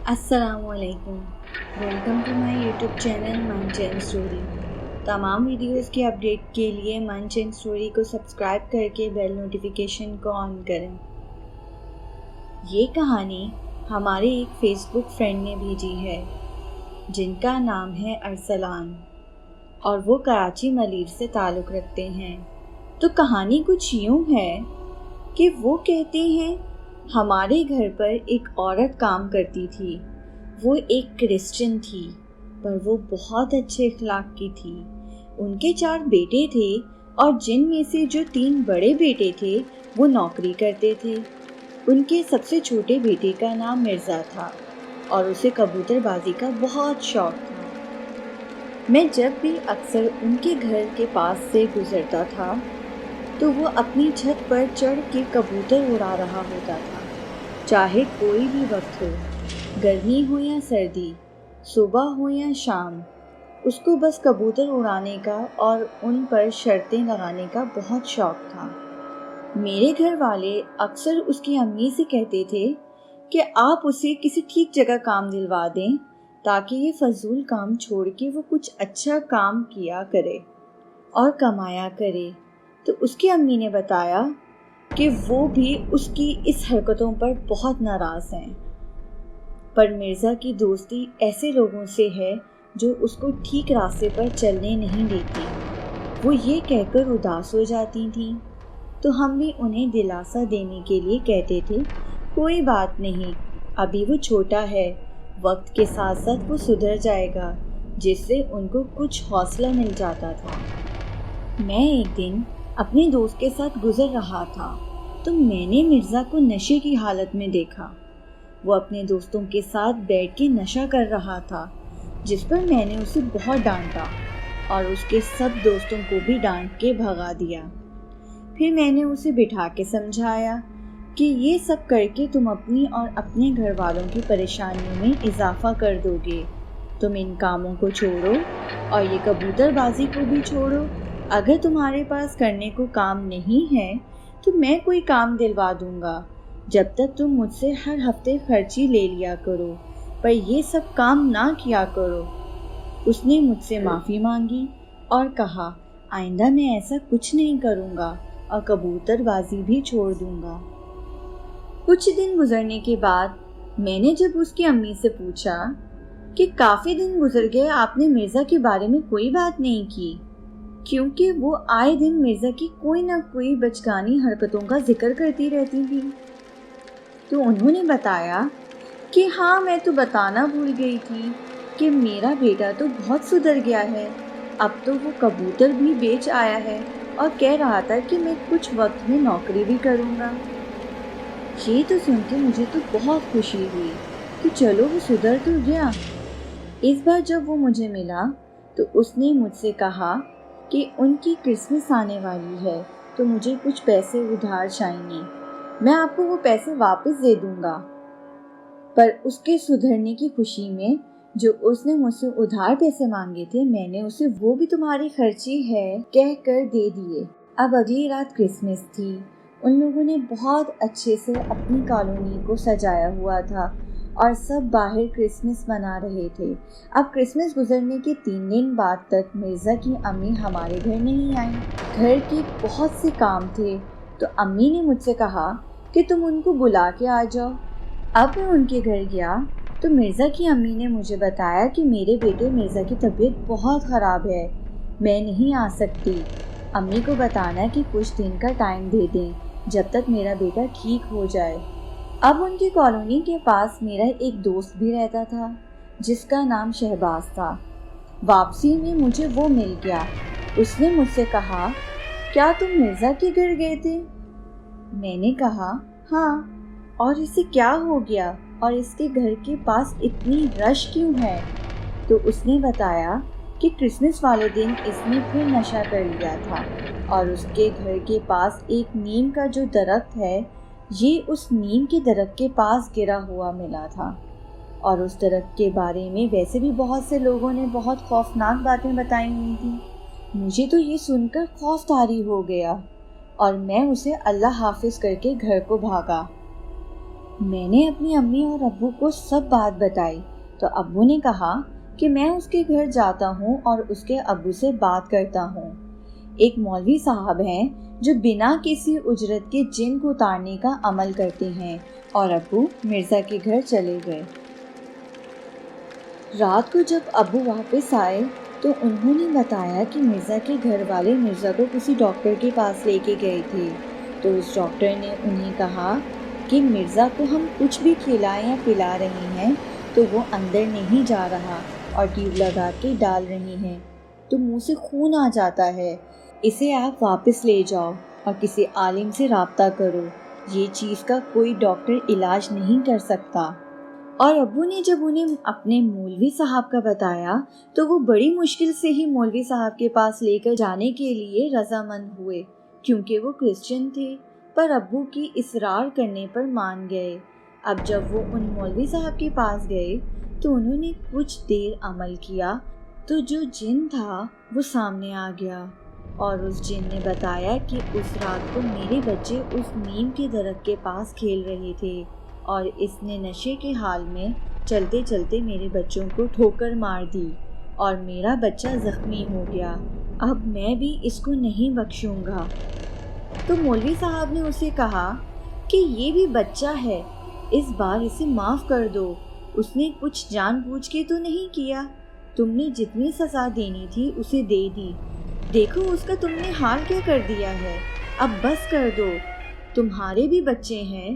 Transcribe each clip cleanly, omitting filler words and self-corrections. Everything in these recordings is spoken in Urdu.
السلام علیکم، welcome to my YouTube channel Munch and Story. تمام ویڈیوز کی اپڈیٹ کے لیے منچ اینڈ اسٹوری کو سبسکرائب کر کے بیل نوٹیفیکیشن کو آن کریں۔ یہ کہانی ہمارے ایک فیس بک فرینڈ نے بھیجی ہے جن کا نام ہے ارسلان، اور وہ کراچی ملیر سے تعلق رکھتے ہیں۔ تو کہانی کچھ یوں ہے کہ وہ کہتے ہیں ہمارے گھر پر ایک عورت کام کرتی تھی۔ وہ ایک کرسچن تھی، پر وہ بہت اچھے اخلاق کی تھی۔ ان کے 4 بیٹے تھے، اور جن میں سے جو 3 بڑے بیٹے تھے وہ نوکری کرتے تھے۔ ان کے سب سے چھوٹے بیٹے کا نام مرزا تھا، اور اسے کبوتر بازی کا بہت شوق تھا۔ میں جب بھی اکثر ان کے گھر کے پاس سے گزرتا تھا تو وہ اپنی چھت پر چڑھ کے کبوتر اڑا رہا ہوتا تھا، چاہے کوئی بھی وقت ہو، گرمی ہو یا سردی، صبح ہو یا شام۔ اس کو بس کبوتر اڑانے کا اور ان پر شرطیں لگانے کا بہت شوق تھا۔ میرے گھر والے اکثر اس کی امی سے کہتے تھے کہ آپ اسے کسی ٹھیک جگہ کام دلوا دیں تاکہ یہ فضول کام چھوڑ کے وہ کچھ اچھا کام کیا کرے اور کمایا کرے۔ تو اس کی امی نے بتایا کہ وہ بھی اس کی اس حرکتوں پر بہت ناراض ہیں، پر مرزا کی دوستی ایسے لوگوں سے ہے جو اس کو ٹھیک راستے پر چلنے نہیں دیتی۔ وہ یہ کہہ کر اداس ہو جاتی تھیں، تو ہم بھی انہیں دلاسا دینے کے لیے کہتے تھے کوئی بات نہیں، ابھی وہ چھوٹا ہے، وقت کے ساتھ ساتھ وہ سدھر جائے گا، جس سے ان کو کچھ حوصلہ مل جاتا تھا۔ میں ایک دن اپنے دوست کے ساتھ گزر رہا تھا تو میں نے مرزا کو نشے کی حالت میں دیکھا۔ وہ اپنے دوستوں کے ساتھ بیٹھ کے نشہ کر رہا تھا، جس پر میں نے اسے بہت ڈانٹا اور اس کے سب دوستوں کو بھی ڈانٹ کے بھگا دیا۔ پھر میں نے اسے بٹھا کے سمجھایا کہ یہ سب کر کے تم اپنی اور اپنے گھر والوں کی پریشانیوں میں اضافہ کر دو گے۔ تم ان کاموں کو چھوڑو اور یہ کبوتر بازی کو بھی چھوڑو۔ اگر تمہارے پاس کرنے کو کام نہیں ہے تو میں کوئی کام دلوا دوں گا، جب تک تم مجھ سے ہر ہفتے خرچی لے لیا کرو، پر یہ سب کام نہ کیا کرو۔ اس نے مجھ سے معافی مانگی اور کہا آئندہ میں ایسا کچھ نہیں کروں گا اور کبوتر بازی بھی چھوڑ دوں گا۔ کچھ دن گزرنے کے بعد میں نے جب اس کی امی سے پوچھا کہ کافی دن گزر گئے، آپ نے مرزا کے بارے میں کوئی بات نہیں کی، کیونکہ وہ آئے دن مرزا کی کوئی نہ کوئی بچگانی حرکتوں کا ذکر کرتی رہتی تھی، تو انہوں نے بتایا کہ ہاں میں تو بتانا بھول گئی تھی کہ میرا بیٹا تو بہت سدھر گیا ہے، اب تو وہ کبوتر بھی بیچ آیا ہے اور کہہ رہا تھا کہ میں کچھ وقت میں نوکری بھی کروں گا۔ یہ تو سن کے مجھے تو بہت خوشی ہوئی کہ چلو وہ سدھر تو گیا۔ اس بار جب وہ مجھے ملا تو اس نے مجھ سے کہا کہ ان کی کرسمس آنے والی ہے تو مجھے کچھ پیسے ادھار چاہیے، میں آپ کو وہ پیسے واپس دے دوں گا۔ پر اس کے سدھرنے کی خوشی میں جو اس نے مجھ سے ادھار پیسے مانگے تھے، میں نے اسے وہ بھی تمہاری خرچی ہے کہہ کر دے دیے۔ اب اگلی رات کرسمس تھی۔ ان لوگوں نے بہت اچھے سے اپنی کالونی کو سجایا ہوا تھا اور سب باہر کرسمس منا رہے تھے۔ اب کرسمس گزرنے کے 3 دن بعد تک مرزا کی امی ہمارے گھر نہیں آئیں۔ گھر کے بہت سے کام تھے، تو امی نے مجھ سے کہا کہ تم ان کو بلا کے آ جاؤ۔ اب میں ان کے گھر گیا تو مرزا کی امی نے مجھے بتایا کہ میرے بیٹے مرزا کی طبیعت بہت خراب ہے، میں نہیں آ سکتی۔ امی کو بتانا کہ کچھ دن کا ٹائم دے دیں جب تک میرا بیٹا ٹھیک ہو جائے۔ اب ان کی کالونی کے پاس میرا ایک دوست بھی رہتا تھا جس کا نام شہباز تھا۔ واپسی میں مجھے وہ مل گیا۔ اس نے مجھ سے کہا کیا تم مرزا کے گھر گئے تھے؟ میں نے کہا ہاں، اور اسے کیا ہو گیا اور اس کے گھر کے پاس اتنی رش کیوں ہے؟ تو اس نے بتایا کہ کرسمس والے دن اس نے پھر نشہ کر لیا تھا اور اس کے گھر کے پاس ایک نیم کا جو درخت ہے، یہ اس نیم کے درخت کے پاس گرا ہوا ملا تھا، اور اس درخت کے بارے میں ویسے بھی بہت سے لوگوں نے بہت خوفناک باتیں بتائی ہوئی تھیں۔ مجھے تو یہ سن کر خوف طاری ہو گیا اور میں اسے اللہ حافظ کر کے گھر کو بھاگا۔ میں نے اپنی امی اور ابو کو سب بات بتائی تو ابو نے کہا کہ میں اس کے گھر جاتا ہوں اور اس کے ابو سے بات کرتا ہوں۔ ایک مولوی صاحب ہیں جو بنا کسی اجرت کے جن کو اتارنے کا عمل کرتے ہیں، اور ابو مرزا کے گھر چلے گئے۔ رات کو جب ابو واپس آئے تو انہوں نے بتایا کہ مرزا کے گھر والے مرزا کو کسی ڈاکٹر کے پاس لے کے گئے تھے، تو اس ڈاکٹر نے انہیں کہا کہ مرزا کو ہم کچھ بھی کھلائیں یا پلا رہے ہیں تو وہ اندر نہیں جا رہا اور ٹیوب لگا کے ڈال رہی ہیں تو منہ سے خون آ جاتا ہے، اسے آپ واپس لے جاؤ اور کسی عالم سے رابطہ کرو، یہ چیز کا کوئی ڈاکٹر علاج نہیں کر سکتا۔ اور ابو نے جب انہیں اپنے مولوی صاحب کا بتایا تو وہ بڑی مشکل سے ہی مولوی صاحب کے پاس لے کر جانے کے لیے رضامند ہوئے، کیونکہ وہ کرسچن تھے، پر ابو کی اصرار کرنے پر مان گئے۔ اب جب وہ ان مولوی صاحب کے پاس گئے تو انہوں نے کچھ دیر عمل کیا تو جو جن تھا وہ سامنے آ گیا، اور اس جن نے بتایا کہ اس رات کو میرے بچے اس نیم کے درخت کے پاس کھیل رہے تھے اور اس نے نشے کے حال میں چلتے چلتے میرے بچوں کو ٹھوکر مار دی اور میرا بچہ زخمی ہو گیا، اب میں بھی اس کو نہیں بخشوں گا۔ تو مولوی صاحب نے اسے کہا کہ یہ بھی بچہ ہے، اس بار اسے معاف کر دو، اس نے کچھ جان بوجھ کے تو نہیں کیا، تم نے جتنی سزا دینی تھی اسے دے دی، دیکھو اس کا تم نے حال کیا کر دیا ہے، اب بس کر دو، تمہارے بھی بچے ہیں۔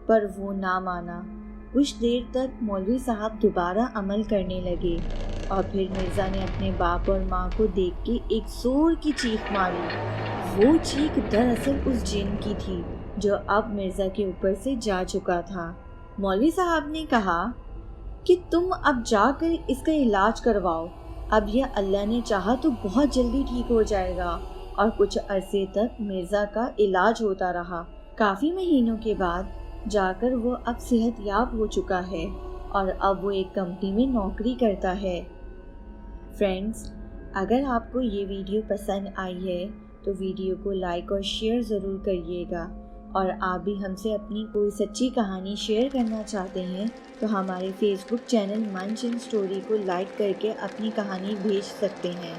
پر وہ نہ مانا۔ کچھ دیر تک مولوی صاحب دوبارہ عمل کرنے لگے اور پھر مرزا نے اپنے باپ اور ماں کو دیکھ کے ایک زور کی چیخ ماری۔ وہ چیخ دراصل اس جن کی تھی جو اب مرزا کے اوپر سے جا چکا تھا۔ مولوی صاحب نے کہا کہ تم اب جا کر اس کا علاج کرواؤ، اب یہ اللہ نے چاہا تو بہت جلدی ٹھیک ہو جائے گا۔ اور کچھ عرصے تک مرزا کا علاج ہوتا رہا۔ کافی مہینوں کے بعد جا کر وہ اب صحت یاب ہو چکا ہے اور اب وہ ایک کمپنی میں نوکری کرتا ہے۔ فرینڈز، اگر آپ کو یہ ویڈیو پسند آئی ہے تو ویڈیو کو لائک اور شیئر ضرور کریے گا، اور آپ بھی ہم سے اپنی کوئی سچی کہانی شیئر کرنا چاہتے ہیں تو ہمارے face book channel Munch and story کو لائک کر کے اپنی کہانی بھیج سکتے ہیں۔